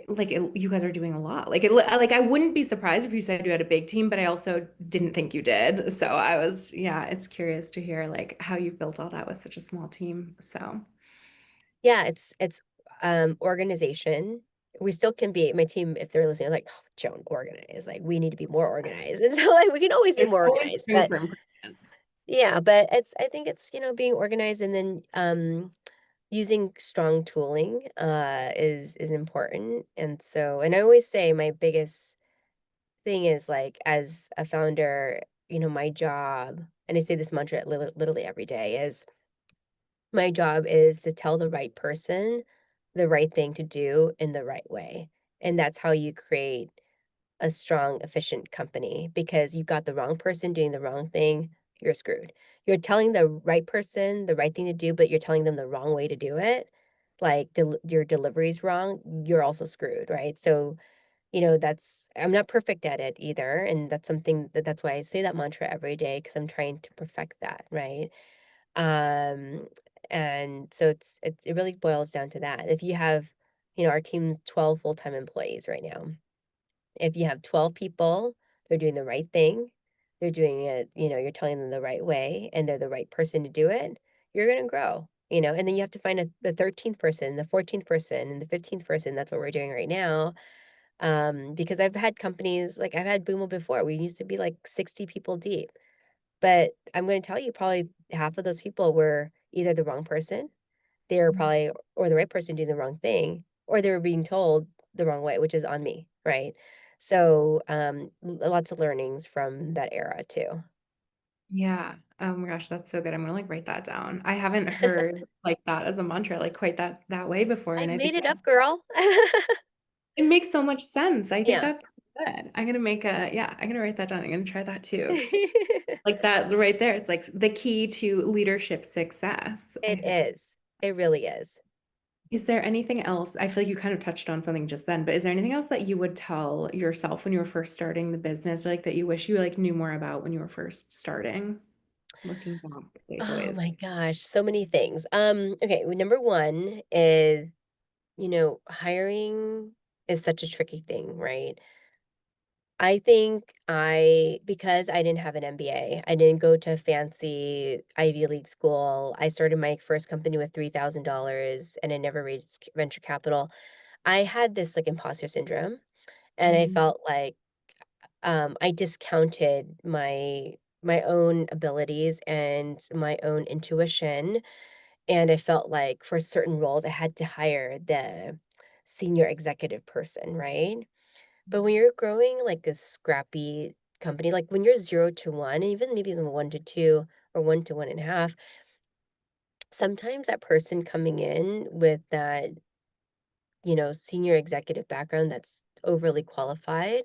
like you guys are doing a lot. Like I wouldn't be surprised if you said you had a big team, but I also didn't think you did. So yeah, it's curious to hear like how you've built all that with such a small team. So Yeah, it's organization. We still can be my team, if they're listening, like, "Oh, Joan, organize, like, we need to be more organized." And so, like, we can always be there's more always organized, room but for improvement. yeah, but I think it's, being organized and then, using strong tooling, is important, and I always say my biggest thing is, like, as a founder, my job and I say this mantra literally every day, is my job is to tell the right person the right thing to do in the right way, and that's how you create a strong, efficient company, because you got the wrong person doing the wrong thing, you're screwed. You're telling the right person the right thing to do, but you're telling them the wrong way to do it, like, your delivery's wrong, you're also screwed, right? So, that's I'm not perfect at it either, and that's why I say that mantra every day because 'cause I'm trying to perfect that, right? Um, and so it really boils down to that. If you have, our team's 12 full-time employees right now. If you have 12 people, they're doing the right thing, they're doing it, you're telling them the right way, and they're the right person to do it, you're gonna grow, and then you have to find the 13th person, the 14th person, and the 15th person. That's what we're doing right now. Because I've had companies, like I've had Boomo before. We used to be like 60 people deep. But I'm gonna tell you, probably half of those people were either the wrong person, they were probably or the right person doing the wrong thing, or they were being told the wrong way, which is on me, right? So, lots of learnings from that era too. Yeah. Oh my gosh, that's so good. I'm gonna like write that down. I haven't heard like that as a mantra, like quite that way before. I And I made think it that up, girl. it makes so much sense. I think Yeah. that's good. I'm gonna write that down. I'm gonna try that too. 'Cause like that right there, it's like the key to leadership success, I It think. is. It really is. Is there anything else? I feel like you kind of touched on something just then, but is there anything else that you would tell yourself when you were first starting the business, or like that you wish you like knew more about when you were first starting? Looking back, there's Oh always. my gosh, so many things. Okay, number 1 is, hiring is such a tricky thing, right? I think because I didn't have an MBA, I didn't go to a fancy Ivy League school. I started my first company with $3,000 and I never raised venture capital. I had this like imposter syndrome and I Mhm. felt like I discounted my own abilities and my own intuition, and I felt like for certain roles, I had to hire the senior executive person, right? But when you're growing like a scrappy company, like when you're 0 to 1, and even maybe even 1 to 2 or 1 to 1.5, sometimes that person coming in with that, senior executive background that's overly qualified,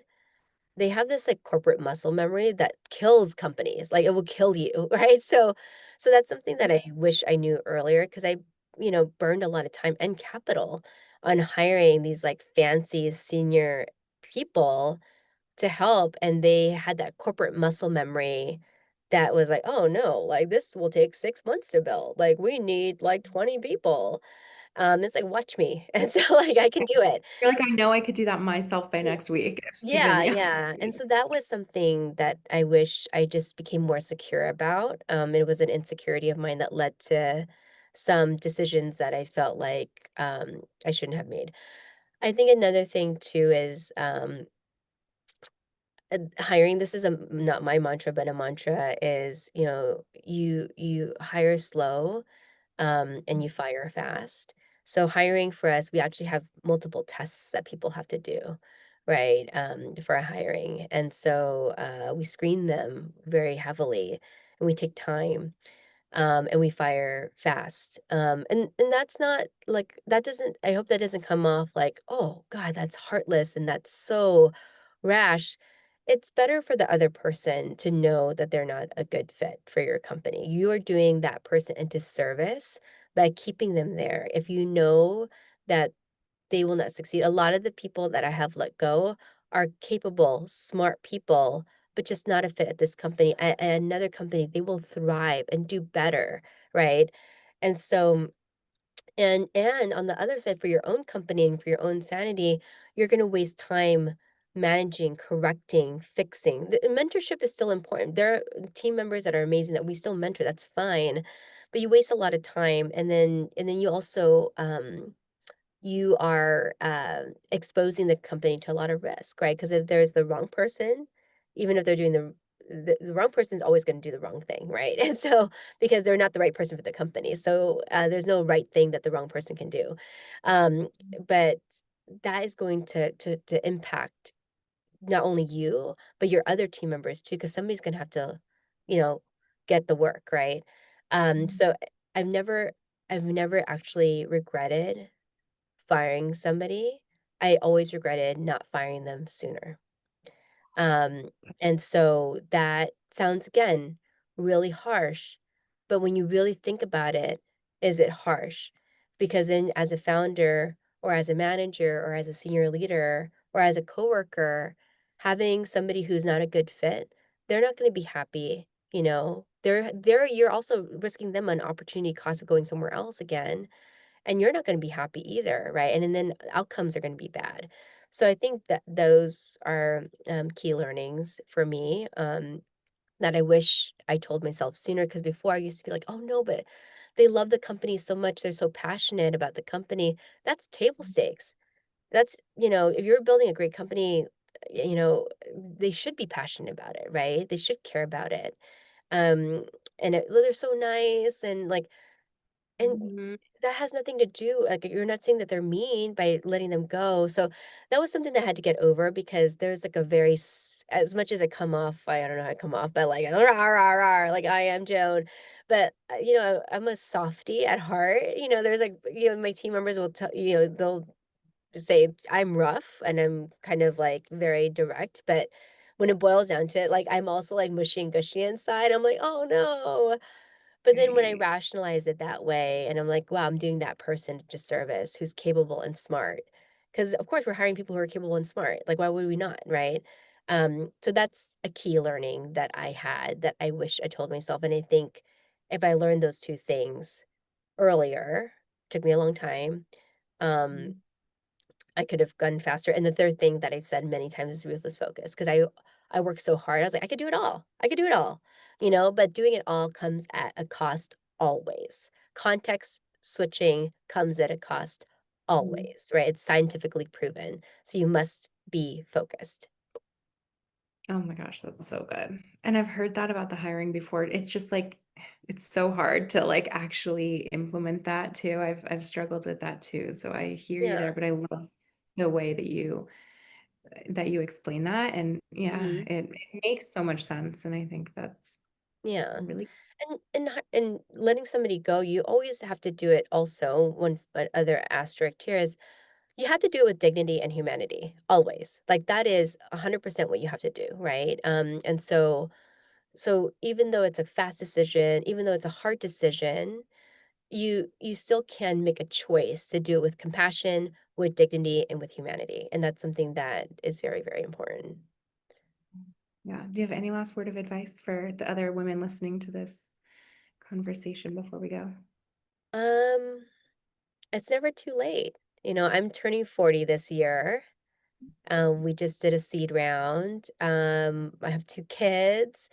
they have this, like, corporate muscle memory that kills companies, like, it will kill you, right? So that's something that I wish I knew earlier because I, burned a lot of time and capital on hiring these, like, fancy senior people to help, and they had that corporate muscle memory that was like, "Oh, no, like, this will take 6 months to build, like, we need, like, 20 people." It's like, "Watch me." And so, like, I can do it. You're like, I know I could do that myself by next week if given Yeah, the yeah, and opportunity. so that was something that I wish I just became more secure about. It was an insecurity of mine that led to some decisions that I felt like, I shouldn't have made. I think another thing too is, hiring this is not my mantra, but a mantra is, you hire slow, and you fire fast. So hiring for us, we actually have multiple tests that people have to do, right, for hiring. And so we screen them very heavily and we take time, and we fire fast. And that's not like that doesn't I hope that doesn't come off like, oh God, that's heartless and that's so rash. It's better for the other person to know that they're not a good fit for your company. You are doing that person into service by keeping them there. If you know that they will not succeed. A lot of the people that I have let go are capable, smart people, but just not a fit at this company. At another company, they will thrive and do better, right? And so and on the other side, for your own company and for your own sanity, you're gonna waste time managing, correcting, fixing. The mentorship is still important. There are team members that are amazing that we still mentor, that's fine, but you waste a lot of time, and then you also, you are, exposing the company to a lot of risk, right? Because if there's the wrong person, even if they're doing the wrong person's always gonna do the wrong thing, right? And so because they're not the right person for the company, so, there's no right thing that the wrong person can do. Um, but that is going to impact not only you, but your other team members too, because somebody's gonna have to, you know, get the work, right? So I've never I've never actually regretted firing somebody. I always regretted not firing them sooner. Um, and so that sounds again really harsh, but when you really think about it, is it harsh? Because then as a founder or as a manager or as a senior leader or as a coworker, having somebody who's not a good fit, they're not going to be happy, you know. They're you're also risking them an opportunity cost of going somewhere else again, and you're not gonna be happy either, right? And then outcomes are gonna be bad. So I think that those are, key learnings for me, that I wish I told myself sooner. Because before I used to be like, "Oh, no, but they love the company so much, they're so passionate about the company." That's table stakes. That's if you're building a great company, they should be passionate about it, right? They should care about it. Um, and they're so nice and, like, and Mhm. that has nothing to do like, you're not saying that they're mean by letting them go, so that was something that I had to get over because there's, like, a very s as much as I come off I don't know how I come off, but, like, "Rah, rah, rah," like, "I am Joan," but, I'm a softie at heart, there's, like my team members will tell they'll say I'm rough and I'm kind of, like, very direct, but when it boils down to it, like, I'm also, like, mushy and gushy inside, I'm like, "Oh, no." But then when I Right. rationalize it that way and I'm like, "Wow, I'm doing that person a disservice who's capable and smart," because of course, we're hiring people who are capable and smart, like, why would we not, right? So that's a key learning that I had that I wish I told myself, and I think if I learned those 2 things earlier, took me a long time, um, Mhm. I could have gone faster, and the third thing that I've said many times is ruthless focus, because I worked so hard, I was like, "I could do it all. I could do it all," but doing it all comes at a cost always. Context switching comes at a cost Mhm. always, right? It's scientifically proven, so you must be focused. Oh my gosh, that's so good. And I've heard that about the hiring before. It's just like it's so hard to like actually implement that too. I've struggled with that too. So I hear you there, Yeah. but I love the way that you explain that. And yeah, Hmm. it makes so much sense. And I think that's Yeah. really And letting somebody go, you always have to do it also. One other asterisk here is you have to do it with dignity and humanity, always. Like that is 100% what you have to do, right? And so even though it's a fast decision, even though it's a hard decision, you still can make a choice to do it with compassion, with dignity, and with humanity. And that's something that is very, very important. yeah. Do you have any last word of advice for the other women listening to this conversation before we go? Um, it's never too late. I'm turning 40 this year. We just did a seed round. I have 2 kids,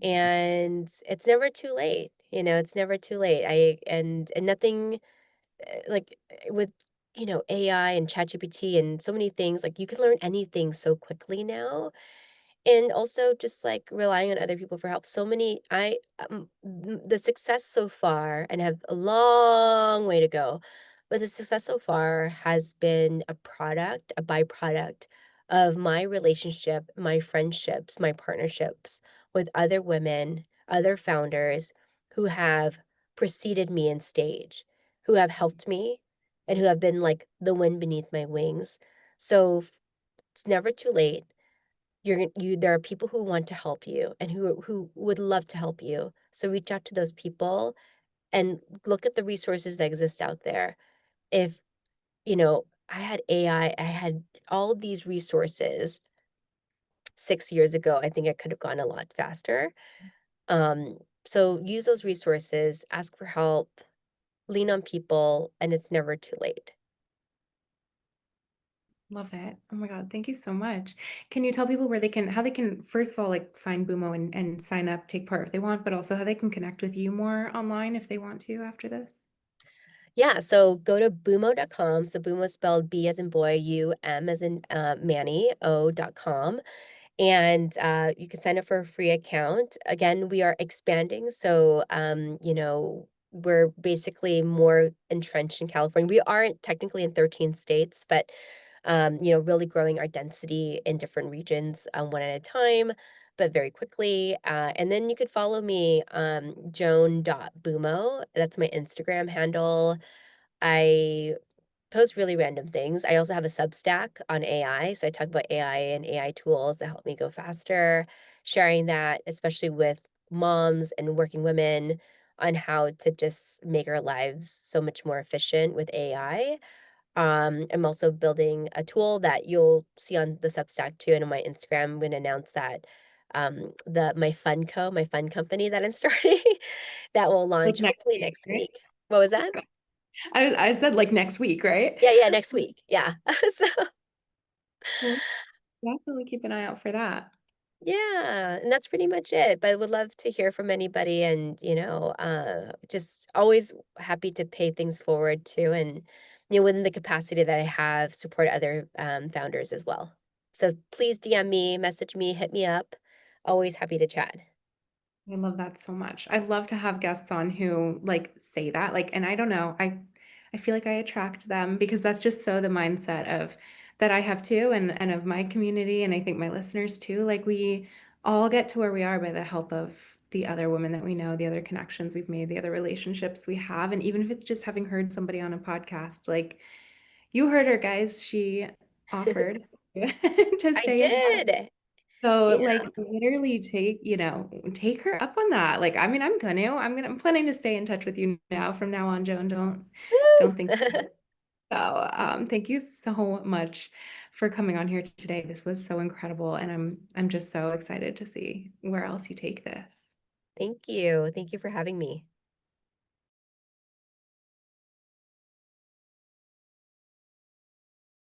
and it's never too late. It's never too late. I and nothing like with AI and ChatGPT and so many things, like you can learn anything so quickly now. And also just, like, relying on other people for help. So many the success so far, and I have a long way to go, but the success so far has been a byproduct of my relationship, my friendships, my partnerships with other women, other founders who have preceded me in stage, who have helped me, and who have been, like, the wind beneath my wings. So, it's never too late. There are people who want to help you and who would love to help you. So reach out to those people and look at the resources that exist out there. If, I had AI, I had all of these resources 6 years ago, I think I could have gone a lot faster. So use those resources, ask for help, lean on people, and it's never too late. Love it. Oh my God. Thank you so much. Can you tell people where how they can, first of all, like find Bumo and sign up, take part if they want, but also how they can connect with you more online if they want to after this? Yeah, so go to Bumo.com. So Bumo is spelled B as in boy, U-M as in Manny, O.com. And you can sign up for a free account. Again, we are expanding, so we're basically more entrenched in California. We aren't technically in 13 states, but really growing our density in different regions, one at a time, but very quickly. And then you could follow me, joan.bumo. That's my Instagram handle. I post really random things. I also have a Substack on AI, so I talk about AI and AI tools that help me go faster, sharing that, especially with moms and working women, on how to just make our lives so much more efficient with AI. I'm also building a tool that you'll see on the Substack too, and on my Instagram, I'm gonna announce that, my fun company that I'm starting, that will Like launch next hopefully week, next right? week. What was that? I said like next week, right? Yeah, yeah, next week, yeah. So Well, definitely keep an eye out for that. yeah, and that's pretty much it, but I would love to hear from anybody and, just always happy to pay things forward too and, within the capacity that I have, support other, founders as well. So please DM me, message me, hit me up. Always happy to chat. I love that so much. I love to have guests on who like say that. Like, and I don't know, I feel like I attract them because that's just so the mindset of that I have too and of my community and I think my listeners too. Like we all get to where we are by the help of the other women that we know, the other connections we've made, the other relationships we have. And even if it's just having heard somebody on a podcast, like you heard her, guys, she offered to I stay in touch. did. So, Yeah. like, literally take her up on that. Like, I mean, I'm planning to stay in touch with you now from now on, Joan. Woo! Don't think so. Thank you so much for coming on here today. This was so incredible, and I'm just so excited to see where else you take this. Thank you. Thank you for having me.